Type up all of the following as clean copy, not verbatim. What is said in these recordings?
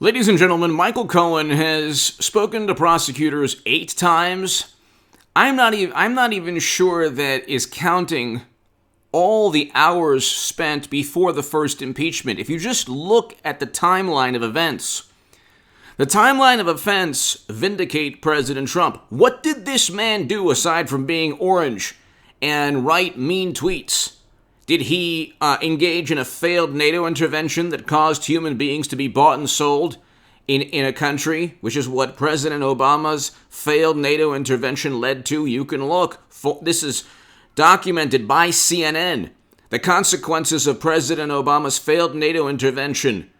Ladies and gentlemen, Michael Cohen has spoken to prosecutors 8 times. I'm not even sure that is counting all the hours spent before the first impeachment. If you just look at the timeline of events, the timeline of events vindicate President Trump. What did this man do aside from being orange and write mean tweets? Did he engage in a failed NATO intervention that caused human beings to be bought and sold in a country, which is what President Obama's failed NATO intervention led to? You can look. This is documented by CNN. The consequences of President Obama's failed NATO intervention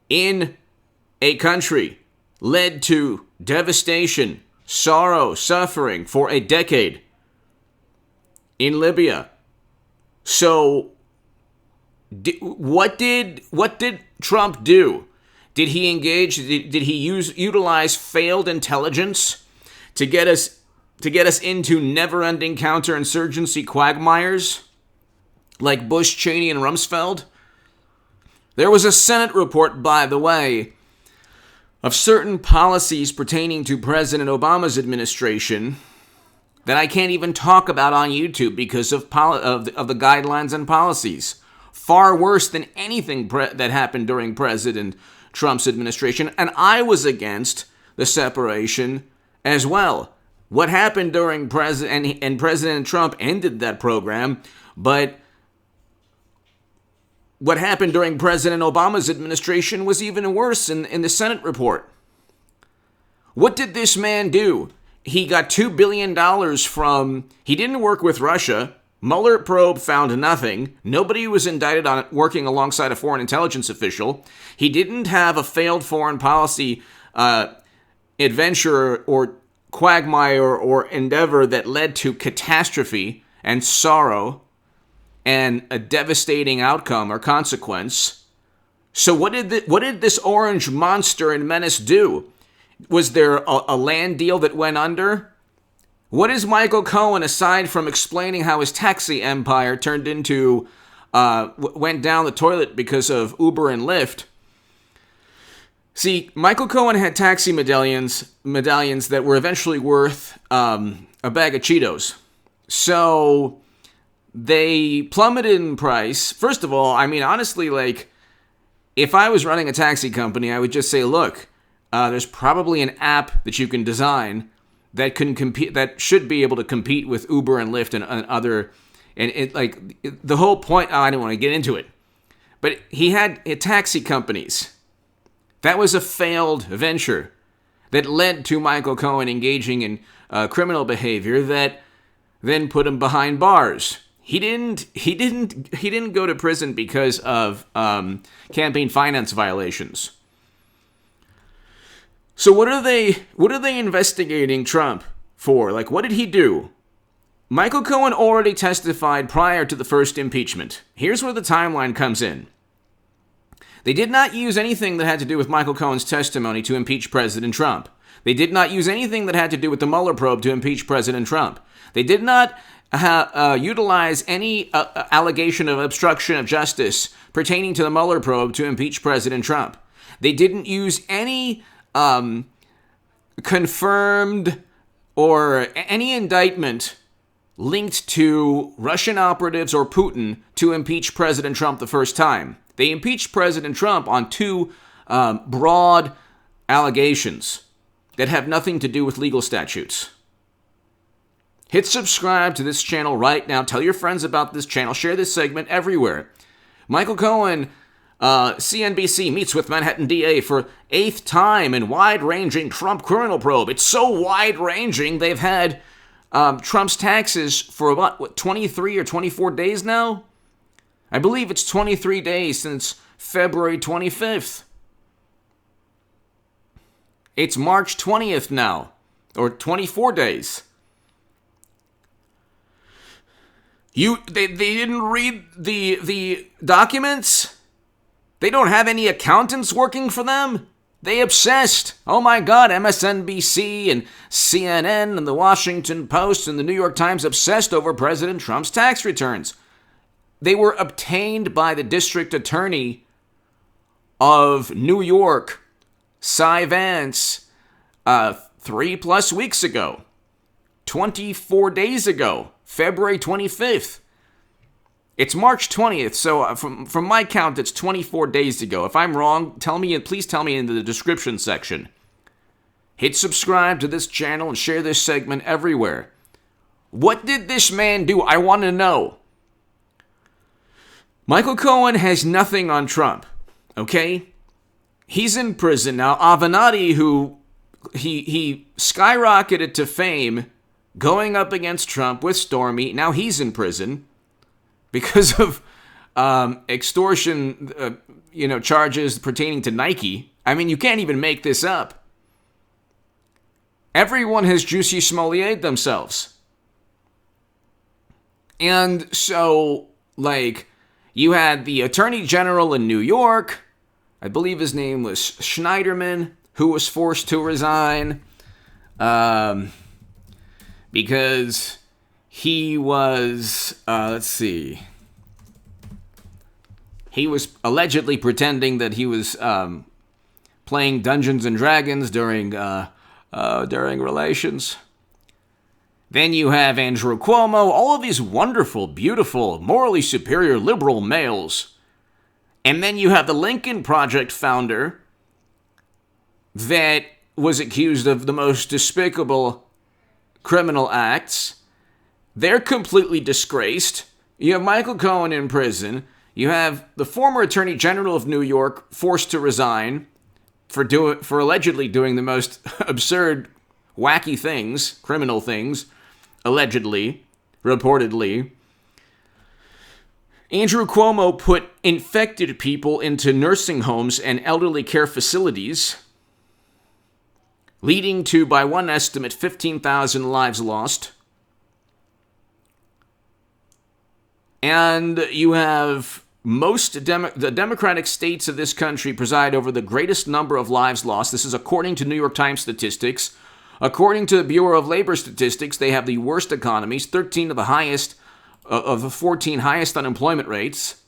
in a country led to devastation, sorrow, suffering for a decade in Libya. So, what did Trump do? Did he engage? Did he utilize failed intelligence to get us into never-ending counterinsurgency quagmires like Bush, Cheney, and Rumsfeld? There was a Senate report, by the way, of certain policies pertaining to President Obama's administration that I can't even talk about on YouTube because of the guidelines and policies. Far worse than anything that happened during President Trump's administration. And I was against the separation as well. What happened during President Trump ended that program, but what happened during President Obama's administration was even worse in the Senate report. What did this man do? He got $2 billion he didn't work with Russia. Mueller probe found nothing. Nobody was indicted on it working alongside a foreign intelligence official. He didn't have a failed foreign policy adventure or quagmire or endeavor that led to catastrophe and sorrow and a devastating outcome or consequence. So what did this orange monster and menace do? Was there a land deal that went under? What is Michael Cohen, aside from explaining how his taxi empire turned into, went down the toilet because of Uber and Lyft? See, Michael Cohen had taxi medallions that were eventually worth a bag of Cheetos. So they plummeted in price. First of all, I mean, honestly, like, if I was running a taxi company, I would just say, look, there's probably an app that you can design that can compete, that should be able to compete with Uber and Lyft and other, and it, like, the whole point. I don't want to get into it, but he had taxi companies. That was a failed venture that led to Michael Cohen engaging in criminal behavior that then put him behind bars. He didn't go to prison because of campaign finance violations. So what are they investigating Trump for? Like, what did he do? Michael Cohen already testified prior to the first impeachment. Here's where the timeline comes in. They did not use anything that had to do with Michael Cohen's testimony to impeach President Trump. They did not use anything that had to do with the Mueller probe to impeach President Trump. They did not utilize any allegation of obstruction of justice pertaining to the Mueller probe to impeach President Trump. They didn't use any confirmed or any indictment linked to Russian operatives or Putin to impeach President Trump the first time. They impeached President Trump on 2 broad allegations that have nothing to do with legal statutes. Hit subscribe to this channel right now. Tell your friends about this channel. Share this segment everywhere. Michael Cohen, CNBC meets with Manhattan DA for 8th time in wide-ranging Trump criminal probe. It's so wide-ranging, they've had Trump's taxes for what, 23 or 24 days now? I believe it's 23 days since February 25th. It's March 20th now, or 24 days. They didn't read the documents? They don't have any accountants working for them? They obsessed. Oh my God, MSNBC and CNN and the Washington Post and the New York Times obsessed over President Trump's tax returns. They were obtained by the district attorney of New York, Cy Vance, 3+ weeks ago, 24 days ago, February 25th. It's March 20th, so from my count, it's 24 days ago. If I'm wrong, please tell me in the description section. Hit subscribe to this channel and share this segment everywhere. What did this man do? I want to know. Michael Cohen has nothing on Trump, okay? He's in prison. Now, Avenatti, who he skyrocketed to fame going up against Trump with Stormy, now he's in prison because of extortion, charges pertaining to Nike. I mean, you can't even make this up. Everyone has Juicy Smoliered themselves. And so, you had the Attorney General in New York, I believe his name was Schneiderman, who was forced to resign because he was, he was allegedly pretending that he was playing Dungeons and Dragons during relations. Then you have Andrew Cuomo, all of these wonderful, beautiful, morally superior liberal males. And then you have the Lincoln Project founder that was accused of the most despicable criminal acts. They're completely disgraced. You have Michael Cohen in prison. You have the former Attorney General of New York forced to resign for allegedly doing the most absurd, wacky things, criminal things. Allegedly, reportedly. Andrew Cuomo put infected people into nursing homes and elderly care facilities, leading to, by one estimate, 15,000 lives lost. And you have the Democratic states of this country preside over the greatest number of lives lost. This is according to New York Times statistics. According to the Bureau of Labor Statistics, they have the worst economies, 13 of the highest, of the 14 highest unemployment rates.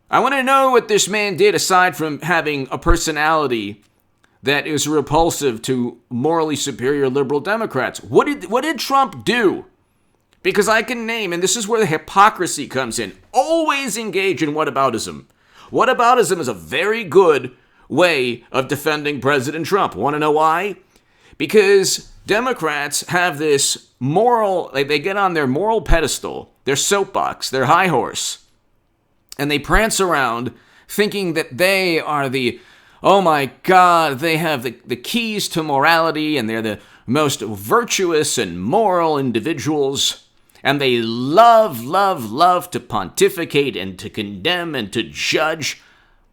I want to know what this man did aside from having a personality that is repulsive to morally superior liberal Democrats. What did Trump do? Because I can name, and this is where the hypocrisy comes in, always engage in whataboutism. Whataboutism is a very good way of defending President Trump. Want to know why? Because Democrats have this moral, they get on their moral pedestal, their soapbox, their high horse, and they prance around thinking that they are oh my God, they have the keys to morality and they're the most virtuous and moral individuals. And they love to pontificate and to condemn and to judge,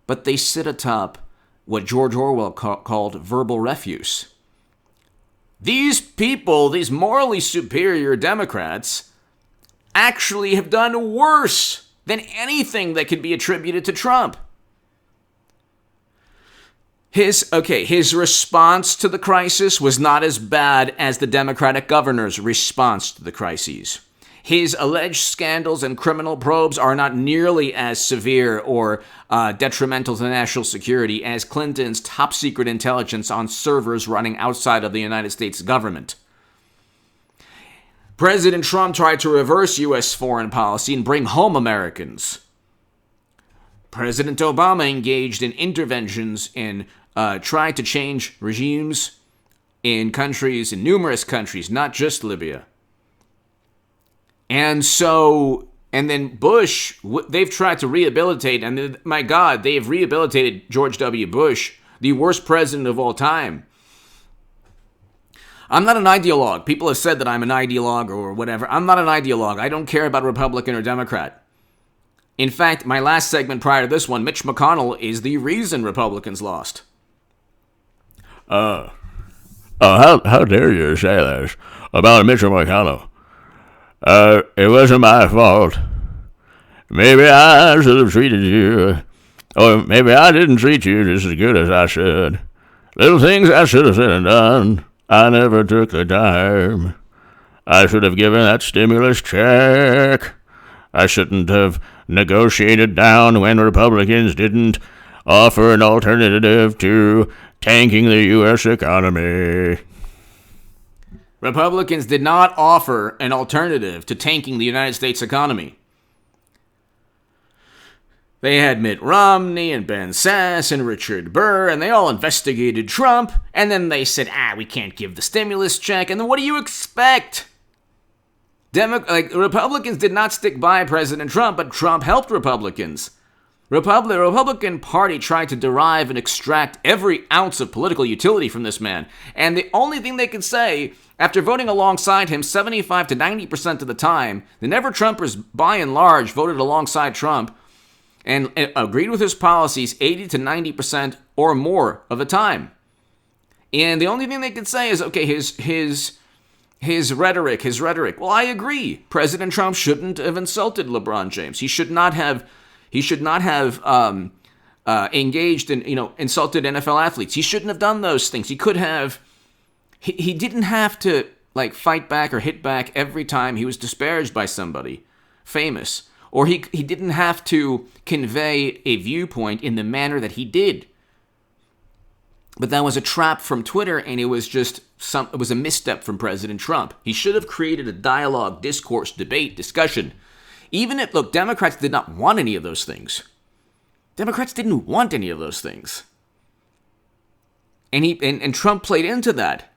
but they sit atop what George Orwell called verbal refuse. These people, these morally superior Democrats, actually have done worse than anything that could be attributed to Trump. His response to the crisis was not as bad as the Democratic governor's response to the crises. His alleged scandals and criminal probes are not nearly as severe or detrimental to national security as Clinton's top-secret intelligence on servers running outside of the United States government. President Trump tried to reverse U.S. foreign policy and bring home Americans. President Obama engaged in interventions and tried to change regimes in numerous countries, not just Libya. And then Bush, they've tried to rehabilitate, and my God, they have rehabilitated George W. Bush, the worst president of all time. I'm not an ideologue. People have said that I'm an ideologue or whatever. I'm not an ideologue. I don't care about Republican or Democrat. In fact, my last segment prior to this one, Mitch McConnell is the reason Republicans lost. How dare you say this about Mitch McConnell? It wasn't my fault. Maybe I should have treated you, or maybe I didn't treat you just as good as I should. Little things I should have said and done. I never took the time. I should have given that stimulus check. I shouldn't have negotiated down when Republicans didn't offer an alternative to tanking the U.S. economy. Republicans did not offer an alternative to tanking the United States economy. They had Mitt Romney and Ben Sasse and Richard Burr, and they all investigated Trump, and then they said, we can't give the stimulus check, and then what do you expect? Republicans did not stick by President Trump, but Trump helped Republicans. The Republican Party tried to derive and extract every ounce of political utility from this man, and the only thing they could say, after voting alongside him 75 to 90% of the time, the never-Trumpers, by and large, voted alongside Trump, and agreed with his policies 80 to 90% or more of the time. And the only thing they could say is, okay, his rhetoric. Well, I agree. President Trump shouldn't have insulted LeBron James. He should not have engaged in, insulted NFL athletes. He shouldn't have done those things. He could have. He didn't have to fight back or hit back every time he was disparaged by somebody famous. Or he didn't have to convey a viewpoint in the manner that he did. But that was a trap from Twitter, and it was a misstep from President Trump. He should have created a dialogue, discourse, debate, discussion. Democrats did not want any of those things. Democrats didn't want any of those things. And Trump played into that.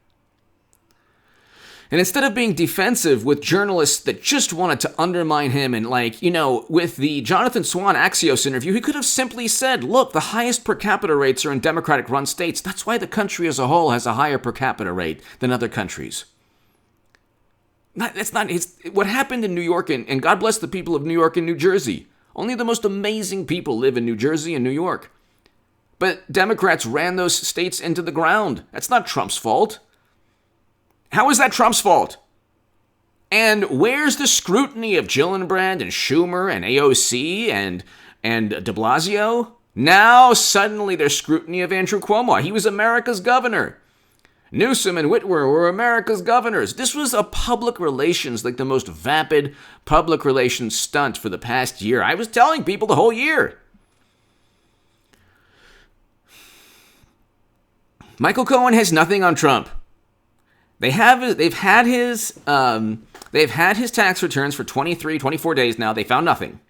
And instead of being defensive with journalists that just wanted to undermine him and with the Jonathan Swan Axios interview, he could have simply said, look, the highest per capita rates are in Democratic-run states. That's why the country as a whole has a higher per capita rate than other countries. That's not what happened in New York, and God bless the people of New York and New Jersey. Only the most amazing people live in New Jersey and New York. But Democrats ran those states into the ground. That's not Trump's fault. How is that Trump's fault? And where's the scrutiny of Gillibrand and Schumer and AOC and de Blasio? Now suddenly there's scrutiny of Andrew Cuomo. He was America's governor. Newsom and Whitwer were America's governors. This was a public relations, the most vapid public relations stunt for the past year. I was telling people the whole year. Michael Cohen has nothing on Trump. They've had his tax returns for 23, 24 days now. They found nothing.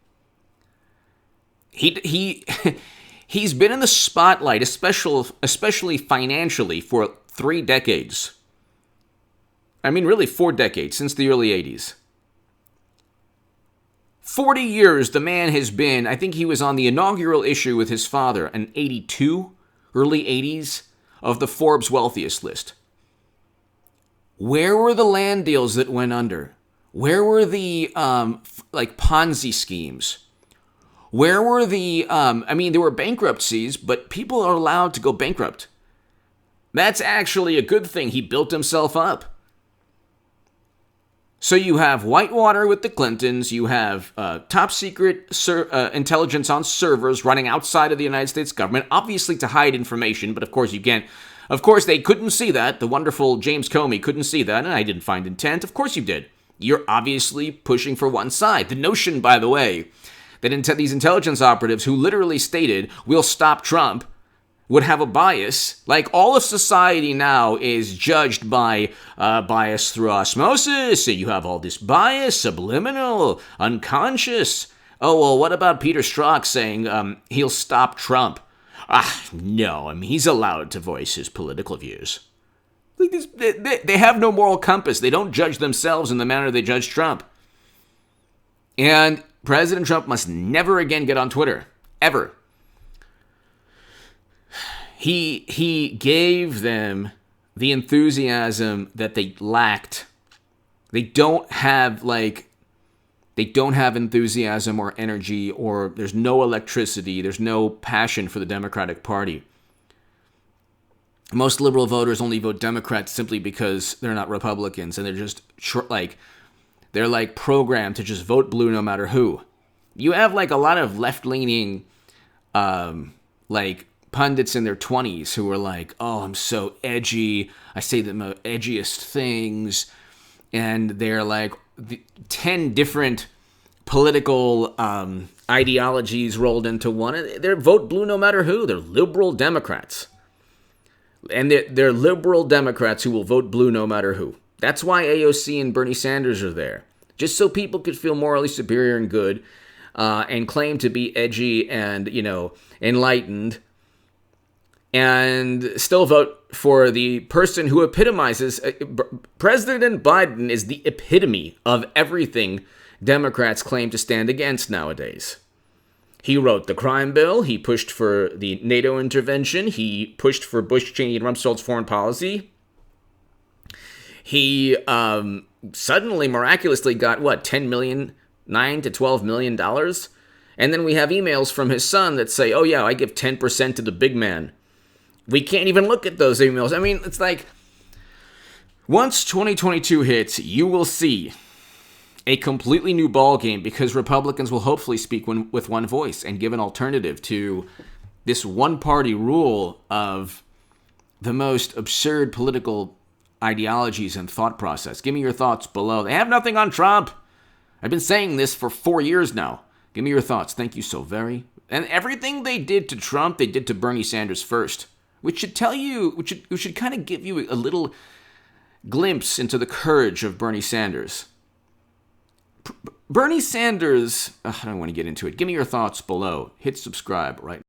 He's been in the spotlight, especially financially, for 3 decades. I mean, really 4 decades, since the early 80s. 40 years the man has been, I think he was on the inaugural issue with his father in 82, early 80s, of the Forbes wealthiest list. Where were the land deals that went under? Where were the, Ponzi schemes? Where were the, there were bankruptcies, but people are allowed to go bankrupt. That's actually a good thing. He built himself up. So you have Whitewater with the Clintons. You have top secret intelligence on servers running outside of the United States government, obviously to hide information, but of course you can't. Of course, they couldn't see that. The wonderful James Comey couldn't see that, and I didn't find intent. Of course you did. You're obviously pushing for one side. The notion, by the way, that these intelligence operatives who literally stated, we'll stop Trump, would have a bias. All of society now is judged by bias through osmosis. So you have all this bias, subliminal, unconscious. Oh, well, what about Peter Strzok saying he'll stop Trump? No, he's allowed to voice his political views. They have no moral compass. They don't judge themselves in the manner they judge Trump. And President Trump must never again get on Twitter. Ever. He gave them the enthusiasm that they lacked. They don't have enthusiasm or energy, or there's no electricity, there's no passion for the Democratic Party. Most liberal voters only vote Democrats simply because they're not Republicans, and they're just they're programmed to just vote blue no matter who. You have a lot of left-leaning pundits in their 20s who are oh, I'm so edgy, I say the most edgiest things, and they're 10 different political ideologies rolled into one. They're vote blue no matter who. They're liberal Democrats. And they're liberal Democrats who will vote blue no matter who. That's why AOC and Bernie Sanders are there. Just so people could feel morally superior and good and claim to be edgy and, enlightened and still vote for the person who epitomizes. President Biden is the epitome of everything Democrats claim to stand against nowadays. He wrote the crime bill. He pushed for the NATO intervention. He pushed for Bush, Cheney, and Rumsfeld's foreign policy. He suddenly, miraculously got, $10 million, $9 to $12 million? And then we have emails from his son that say, oh yeah, I give 10% to the big man. We can't even look at those emails. I mean, it's like, once 2022 hits, you will see a completely new ballgame because Republicans will hopefully speak with one voice and give an alternative to this one-party rule of the most absurd political ideologies and thought process. Give me your thoughts below. They have nothing on Trump. I've been saying this for 4 years now. Give me your thoughts. Thank you so very. And everything they did to Trump, they did to Bernie Sanders first, which should tell you, which should kind of give you a little glimpse into the courage of Bernie Sanders. Bernie Sanders, I don't want to get into it. Give me your thoughts below. Hit subscribe right now.